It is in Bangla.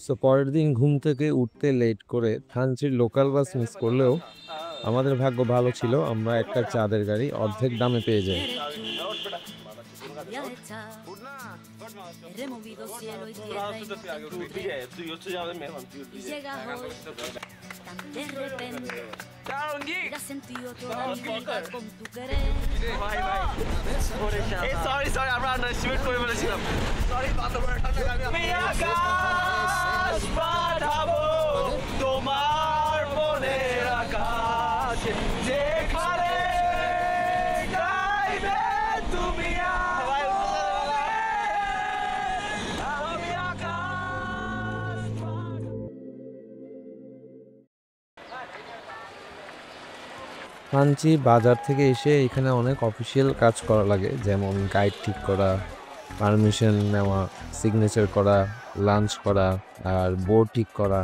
সো পরের দিন ঘুম থেকে উঠতে লেট করে থানচির লোকাল বাস মিস করলেও আমাদের ভাগ্য ভালো ছিল, আমরা একটা চাঁদের গাড়ি অর্ধেক দামে পেয়ে যাই। He removido cielo y tierra y multitudes, y llegas hoy tan de repente, y has sentido toda mi vida con tu querer. Sorry আমরা আন্ডারস্টিমেট করে বলেছিলাম। সরি আমি আকাশ পাঠাবো তোমার মনের আকাশ, যেখানে গাইবে তুমি আমি আকাশ। থানচি বাজার থেকে এসে এখানে অনেক অফিসিয়াল কাজ করা লাগে, যেমন গাইড ঠিক করা, পারমিশন নেওয়া, সিগনেচার করা, লাঞ্চ করা আর বোর্ড ঠিক করা।